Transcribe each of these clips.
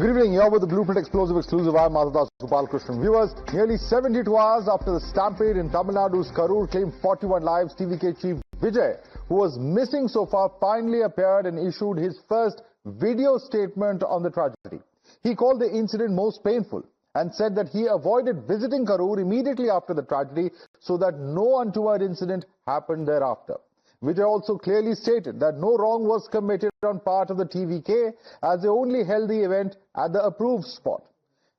Good evening. Here with the Blueprint Explosive Exclusive. I'm Madhavdas G. Viewers, nearly 72 hours after the stampede in Tamil Nadu's Karur claimed 41 lives, TVK chief Vijay, who was missing so far, finally appeared and issued his first video statement on the tragedy. He called the incident most painful and said that he avoided visiting Karur immediately after the tragedy so that no untoward incident happened thereafter. Vijay also clearly stated that no wrong was committed on part of the TVK as they only held the event at the approved spot.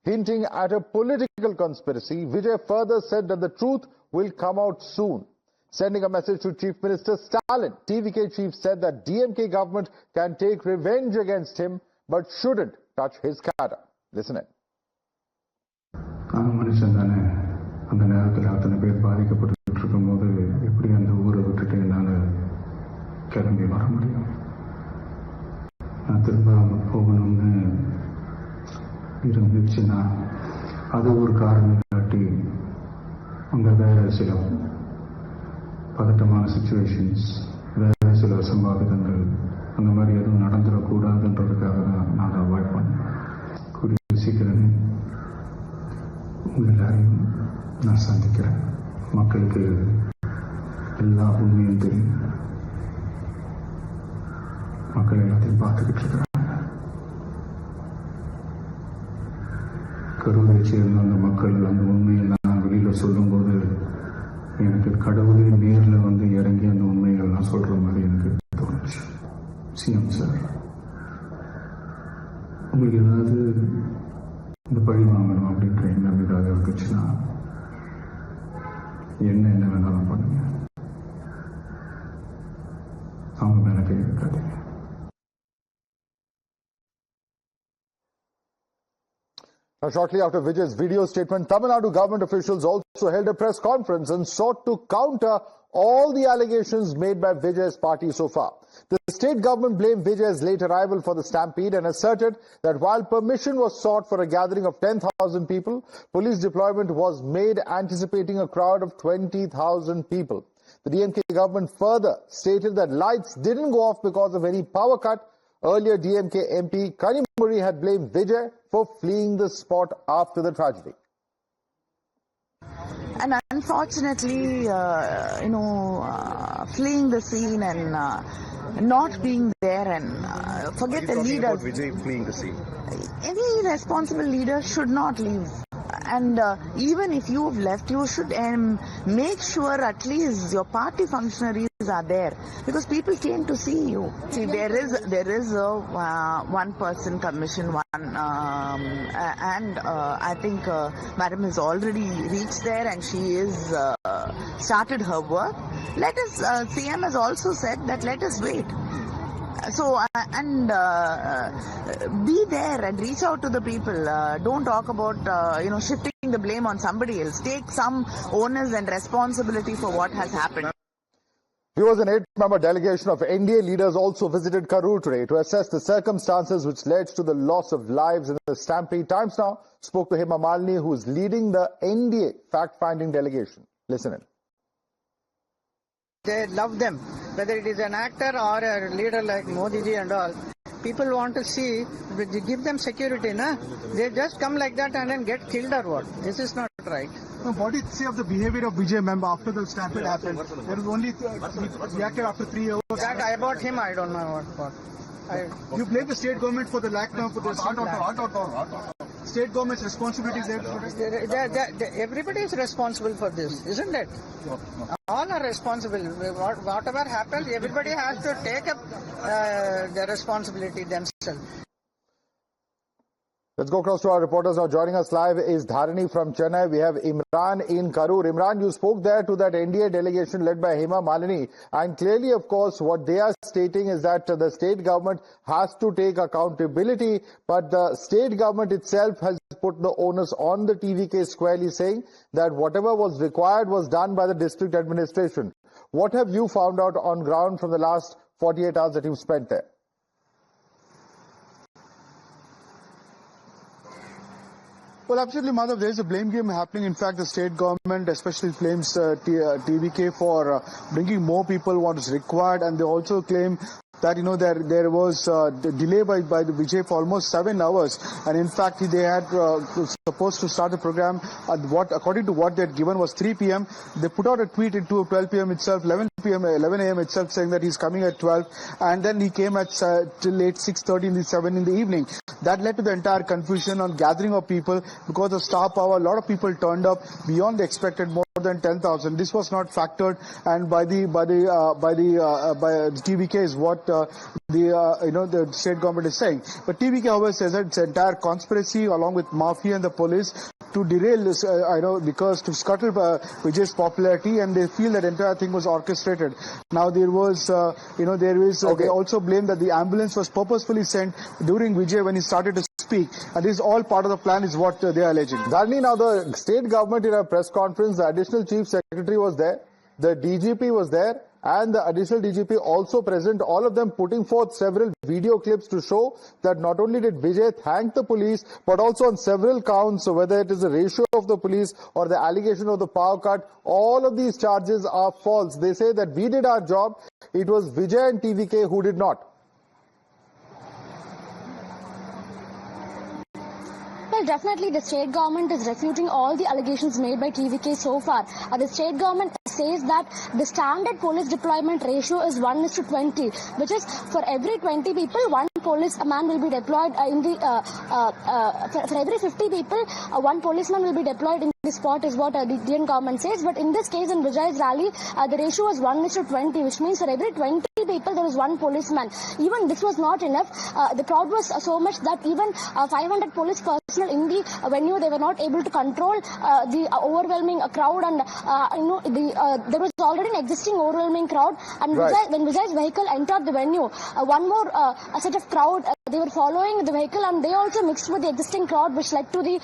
Hinting at a political conspiracy, Vijay further said that the truth will come out soon. Sending a message to Chief Minister Stalin, TVK chief said that DMK government can take revenge against him but shouldn't touch his cadre. Listen in. கிளம்பி வர முடியும். நான் திரும்ப போகணும்னு இருந்துச்சுன்னா அது ஒரு காரணம் காட்டி அங்கே வேற சில பதட்டமான சிச்சுவேஷன்ஸ், வேற சில சம்பாவிதங்கள் அந்த மாதிரி எதுவும் நடந்துடக்கூடாதுன்றதுக்காக தான் நான் அதை அவாய்ட் பண்ணேன். கூடிய சீக்கிரமே உங்கள் எல்லாரையும் நான் சந்திக்கிறேன். மக்களுக்கு எல்லா உண்மையும் தெரியும். மக்கள் எல்லாத்தையும் பார்த்துக்கிட்டு இருக்கிறாங்க. கருவை சேர்ந்த அந்த மக்கள் அந்த உண்மையெல்லாம் வெளியில சொல்லும்போது எனக்கு கடவுளே நேரில் வந்து இறங்கி அந்த உண்மைகள்லாம் சொல்ற மாதிரி எனக்கு தோணுச்சு. சிஎம் சார், உங்களுக்கு ஏதாவது இந்த பழி வாங்கணும் அப்படின்ற எண்ணம் ஏதாவது இருக்குச்சுன்னா என்ன வேணாலும் பண்ணுங்க. அவங்க மேல கை வைக்காதீங்க. Now, shortly after Vijay's video statement, Tamil Nadu government officials also held a press conference and sought to counter all the allegations made by Vijay's party so far. The state government blamed Vijay's late arrival for the stampede and asserted that while permission was sought for a gathering of 10,000 people, police deployment was made anticipating a crowd of 20,000 people. The DMK government further stated that lights didn't go off because of any power cut. Earlier, DMK MP Kanimozhi had blamed Vijay for fleeing the spot after the tragedy. And unfortunately, fleeing the scene and not being there and forget the leader. About Vijay fleeing the scene? Any responsible leader should not leave. And even if you've left, you should make sure at least your party functionaries are there, because people came to see you. See, there is a one-person commission, and I think Madam has already reached there and she is started her work. Let us, CM has also said that let us wait. So, be there and reach out to the people. Don't talk about, shifting the blame on somebody else. Take some onus and responsibility for what has happened. Viewers, an 8-member delegation of NDA leaders also visited Karur today to assess the circumstances which led to the loss of lives in the stampede. Times Now spoke to Hema Malini, who is leading the NDA fact-finding delegation. Listen in. They love them, whether it is an actor or a leader like Modi ji and all. People want to see, give them security, na? They just come like that and then get killed or what? This is not right. What did you say of the behavior of Vijay, member, after the stampede happened? There was only reacted after 3 hours. That about him, I don't know what. You blame the state government for the lockdown, for this. State government's responsibility is there. Everybody is responsible for this, isn't it? All are responsible. Whatever happens, everybody has to take up their responsibility themselves. Let's go across to our reporters now. Joining us live is Dharani from Chennai. We have Imran in Karur. Imran, you spoke there to that NDA delegation led by Hema Malini. And clearly, of course, what they are stating is that the state government has to take accountability. But the state government itself has put the onus on the TVK, squarely saying that whatever was required was done by the district administration. What have you found out on ground from the last 48 hours that you've spent there? Well, absolutely, Madhav. There is a blame game happening. In fact, the state government especially blames TVK for bringing more people what is required, and they also claim that there was delay by the Vijay for almost 7 hours, and in fact they had supposed to start the program at according to what they had given was 3 p.m. They put out a tweet at 12 p.m. itself, 11 a.m. itself, saying that he's coming at 12, and then he came at till late 6:30 7 in the evening. That led to the entire confusion on gathering of people because of star power. A lot of people turned up beyond the expected, more than 10,000. This was not factored, and by the TVK is what the state government is saying. But TVK, however, says that it's an entire conspiracy along with mafia and the police to derail this, because to scuttle Vijay's popularity, and they feel that entire thing was orchestrated. Now there was, they also blame that the ambulance was purposefully sent during Vijay when he started to speak, and this is all part of the plan, is what they are alleging. Dharani, now the state government in a press conference, the additional chief secretary was there, the DGP was there, and the additional DGP also present, all of them putting forth several video clips to show that not only did Vijay thank the police, but also on several counts, so whether it is the ratio of the police or the allegation of the power cut, all of these charges are false. They say that we did our job, it was Vijay and TVK who did not. Well, definitely the state government is refuting all the allegations made by TVK so far. The state government says that the standard police deployment ratio is 1:20, which is for every 20 people, one policeman will be deployed for every 50 people, one policeman will be deployed in the spot, is what the Indian government says. But in this case, in Vijay's rally, the ratio was 1:20, which means for every 20 people there was one policeman. Even this was not enough. The crowd was so much that even 500 police personnel in the venue, they were not able to control the overwhelming crowd, and there was already an existing overwhelming crowd, and right. When Vijay's vehicle entered the venue, one more set of crowd, they were following the vehicle, and they also mixed with the existing crowd, which led to the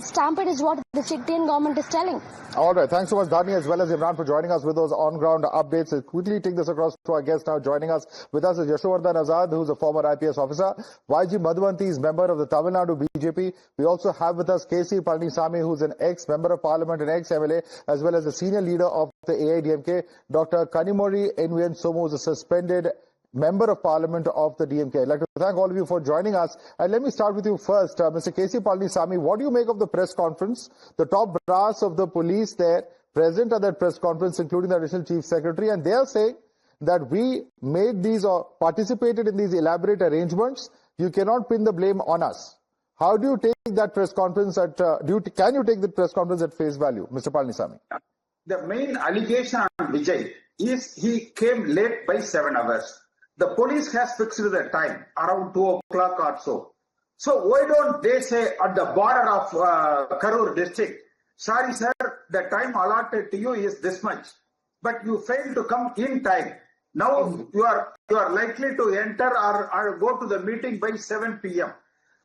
stampede, is what the Indian government is telling. All right, thanks so much, Dharani, as well as Imran, for joining us with those on-ground updates. Let's quickly take this across to our guest now. Joining us with us is Yashovardhan Azad, who's a former IPS officer. YG Madhavanti is member of the Tamil Nadu BJP. We also have with us C Palanisamy, who's an ex-member of parliament and ex-MLA, as well as the senior leader of the AIDMK. Dr Kanimozhi NVN Somu is a suspended member of parliament of the DMK. I'd like to thank all of you for joining us. And let me start with you first. Mr. C Palanisamy, what do you make of the press conference? The top brass of the police there present at that press conference, including the additional chief secretary, and they are saying that we made these or participated in these elaborate arrangements. You cannot pin the blame on us. How do you take that press conference can you take the press conference at face value, Mr. Palanisamy? The main allegation on Vijay is he came late by 7 hours. The police has fixed the time, around 2 o'clock or so. So why don't they say at the border of Karur district, sorry sir, the time allotted to you is this much, but you failed to come in time. Now you are likely to enter or go to the meeting by 7 p.m.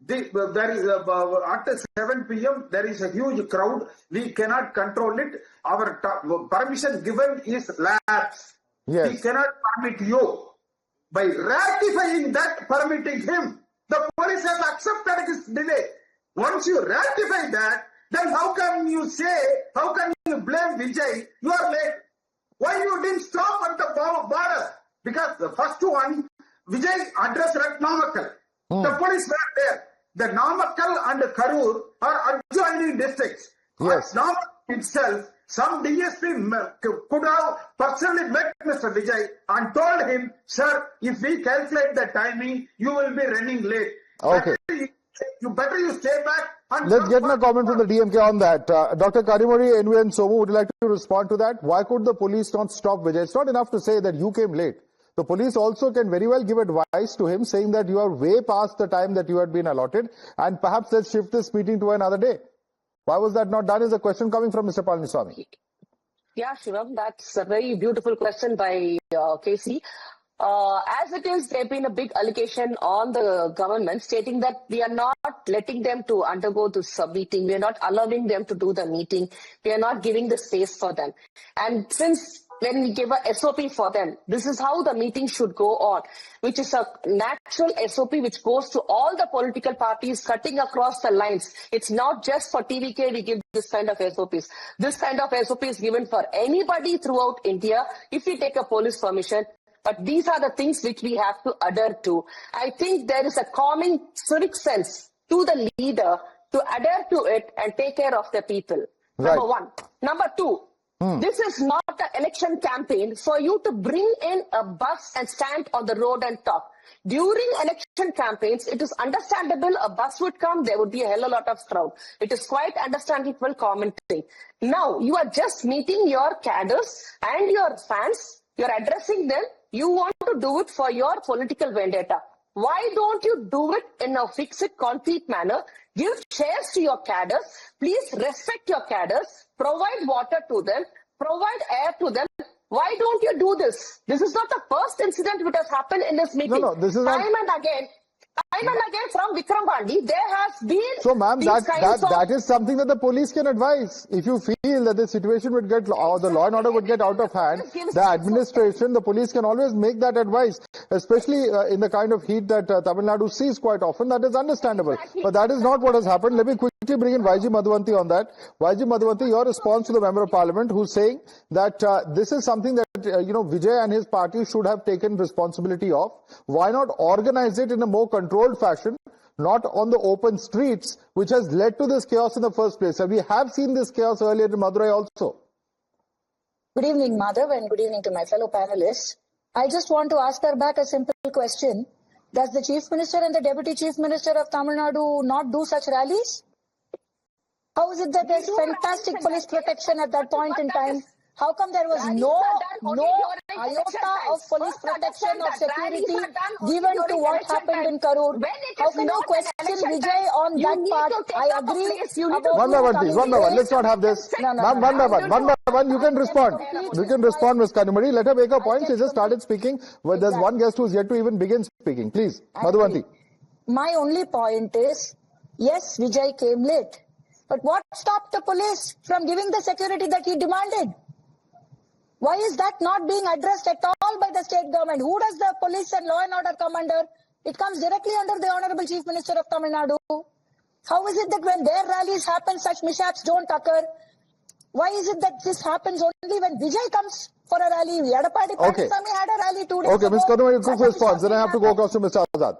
There is at 7 p.m. there is a huge crowd. We cannot control it. Our permission given is lapse. Yes. We cannot permit you. By ratifying that, permitting him, the police has accepted his delay. Once you ratify that, then how can you blame Vijay? You are late. Why you didn't stop at the border? Because the first one, Vijay addressed at Namakkal. The police were there. The Namakkal and Karur are adjoining districts. Yes. At Namakkal itself, some DSP could have personally met Mr. Vijay and told him, sir, if we calculate the timing, you will be running late. Okay. Better you stay back. And let's get a comment from the DMK on that. Dr. Kanimozhi NVN Somu, would you like to respond to that? Why could the police not stop Vijay? It's not enough to say that you came late. The police also can very well give advice to him, saying that you are way past the time that you had been allotted, and perhaps let's shift this meeting to another day. Why was that not done, is a question coming from Mr. Palanisamy. Yeah, Shivam, that's a very beautiful question by KC. As it is, there has been a big allegation on the government stating that we are not letting them to undergo this meeting. We are not allowing them to do the meeting. We are not giving the space for them. And since when we give a SOP for them, this is how the meeting should go on, which is a natural SOP which goes to all the political parties cutting across the lines. It's not just for TVK we give this kind of SOPs. This kind of SOP is given for anybody throughout India. If we take a police permission, But these are the things which we have to adhere to. I think there is a common civic sense to the leader to adhere to it and take care of the people. Right. Number one. Number two, this is not an election campaign for you to bring in a bus and stand on the road and talk. During election campaigns, it is understandable a bus would come, there would be a hell of a lot of crowd. It is quite understandable, common thing. Now, you are just meeting your cadres and your fans, you're addressing them, you want to do it for your political vendetta. Why don't you do it in a fixed, concrete manner? Give shares to your cadres. Please respect your cadres. Provide water to them. Provide air to them. Why don't you do this? This is not the first incident which has happened in this meeting. No, this is time and again from Vikram Bandi, there has been. So, ma'am, that is something that the police can advise. If you feel that the situation would get, or the law and order would get out of hand, the administration, the police can always make that advice, especially in the kind of heat that Tamil Nadu sees quite often. That is understandable. Exactly. But that is not what has happened. Let me quickly bring in Vijay Madhavanti on that. Vijay Madhavanti, your response to the Member of Parliament who's saying that this is something that, Vijay and his party should have taken responsibility of. Why not organize it in a more controlled fashion, not on the open streets, which has led to this chaos in the first place? And we have seen this chaos earlier in Madurai also. Good evening, Madhav, and good evening to my fellow panelists. I just want to ask her back a simple question. Does the Chief Minister and the Deputy Chief Minister of Tamil Nadu not do such rallies? How is it that there's fantastic police protection at that point in time? How come there was no iota of police protection or security given to what happened in Karur? How can you question Vijay on that part? I agree. One by one, please. One by one. Let's not have this. Ma'am, one by one. One by one. You can respond. You can respond, Ms. Kanimozhi. Let her make her point. She just started speaking. Well, there's one guest who's yet to even begin speaking. Please, Madhavanti. My only point is, yes, Vijay came late. But what stopped the police from giving the security that he demanded? Why is that not being addressed at all by the state government? Who does the police and law and order come under? It comes directly under the Honorable Chief Minister of Tamil Nadu. How is it that when their rallies happen, such mishaps don't occur? Why is it that this happens only when Vijay comes for a rally? Dr Kanimozhi had a rally 2 days ago. Okay, Ms. Kanimozhi, quick response. Then I have to go across to Mr. Azad.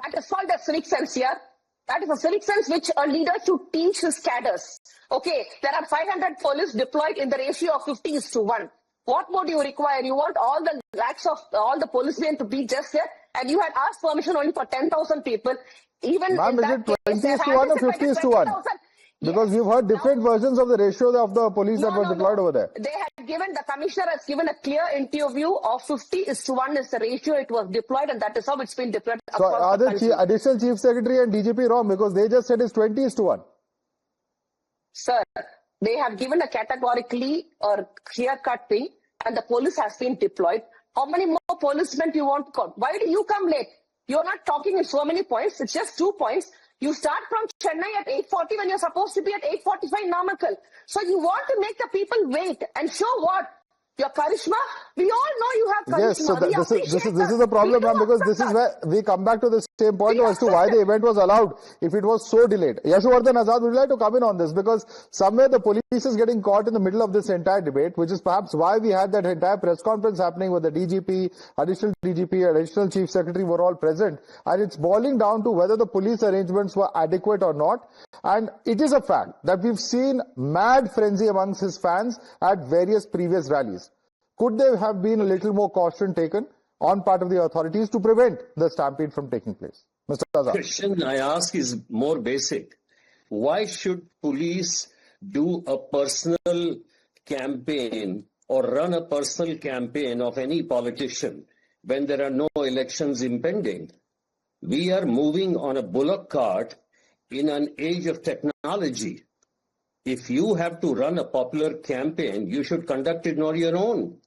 That is called a civic sense here. That is a civic sense which a leader should teach his cadres. Okay, there are 500 police deployed in the ratio of 50:1. What more do you require? You want all the lakhs of all the policemen to be just there, and you had asked permission only for 10,000 people. Even ma'am, is it 20:1 or 50:1? Because we've heard different versions of the ratio of the police that were deployed over there. They had given, the commissioner has given a clear interview of 50:1 is the ratio it was deployed, and that is how it's been deployed. So are the additional chief secretary and DGP wrong? Because they just said it's 20:1. Sir, they have given a categorically or clear-cut thing, and the police has been deployed. How many more policemen do you want to call? Why do you come late? You're not talking in so many points. It's just 2 points. You start from Chennai at 8:40 when you're supposed to be at 8:45 Namakkal. So you want to make the people wait and show what? Your charisma? We all know you have charisma. Yes, so this is the problem, ma'am, because this is where we come back to the same point as to why the event was allowed if it was so delayed. Yashwardhan Azad, would you like to come in on this? Because somewhere the police is getting caught in the middle of this entire debate, which is perhaps why we had that entire press conference happening where the DGP, additional DGP, additional Chief Secretary were all present. And it's boiling down to whether the police arrangements were adequate or not. And it is a fact that we've seen mad frenzy amongst his fans at various previous rallies. Could there have been a little more caution taken on part of the authorities to prevent the stampede from taking place? Mr. Azad. The question I ask is more basic. Why should police do a personal campaign or run a personal campaign of any politician when there are no elections impending? We are moving on a bullock cart in an age of technology. If you have to run a popular campaign, you should conduct it on your own.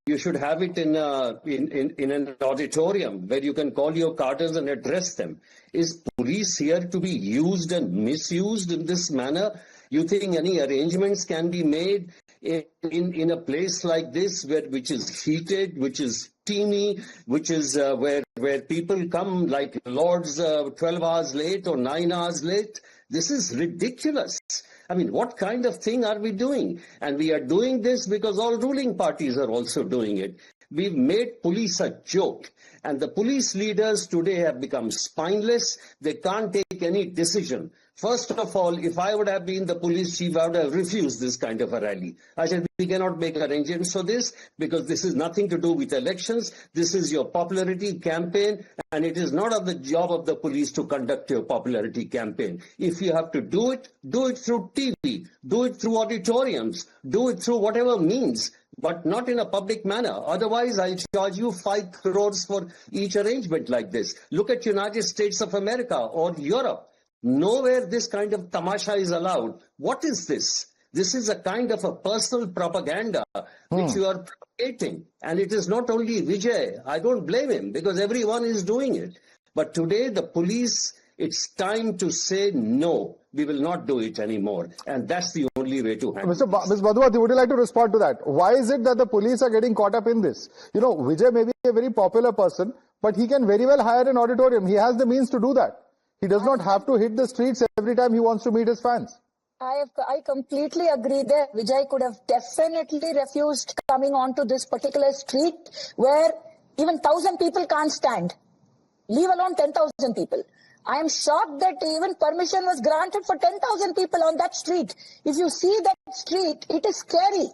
You should have it in an auditorium where you can call your cadres and address them. Is police here to be used and misused in this manner? You think any arrangements can be made in a place like this, which is heated, which is teeny, which is where people come like lords 12 hours late or 9 hours late? This is ridiculous. I mean, what kind of thing are we doing? And we are doing this because all ruling parties are also doing it. We've made police a joke. And the police leaders today have become spineless. They can't take any decision. First of all, if I would have been the police chief, I would have refused this kind of a rally. I said, we cannot make arrangements for this because this is nothing to do with elections. This is your popularity campaign, and it is not of the job of the police to conduct your popularity campaign. If you have to do it through TV, do it through auditoriums, do it through whatever means, but not in a public manner. Otherwise, I'll charge you 5 crores for each arrangement like this. Look at United States of America or Europe. Nowhere this kind of tamasha is allowed. What is this? This is a kind of a personal propaganda which you are propagating. And it is not only Vijay. I don't blame him because everyone is doing it. But today the police, it's time to say no. We will not do it anymore. And that's the only way to handle it. Ms. Madhavdas, would you like to respond to that? Why is it that the police are getting caught up in this? You know, Vijay may be a very popular person, but he can very well hire an auditorium. He has the means to do that. He does not have to hit the streets every time he wants to meet his fans. I completely agree there. Vijay could have definitely refused coming onto this particular street where even 1,000 people can't stand, leave alone 10,000 people. I am shocked that even permission was granted for 10,000 people on that street. If you see that street, it is scary.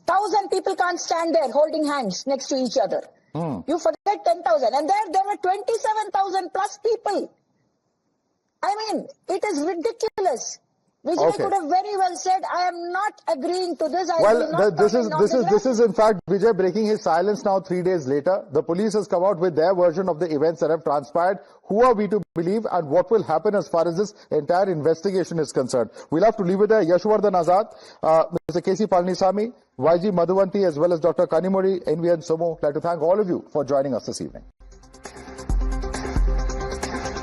1,000 people can't stand there holding hands next to each other. You forget 10,000. And there were 27,000 plus people. I mean, it is ridiculous. Vijay could have very well said, I am not agreeing to this. This is in fact Vijay breaking his silence now 3 days later. The police has come out with their version of the events that have transpired. Who are we to believe and what will happen as far as this entire investigation is concerned? We'll have to leave it there. Yashwardhan Azad, Mr. C Palanisamy, YG Madhuvanti, as well as Dr Kanimozhi NVN Somu. I'd like to thank all of you for joining us this evening.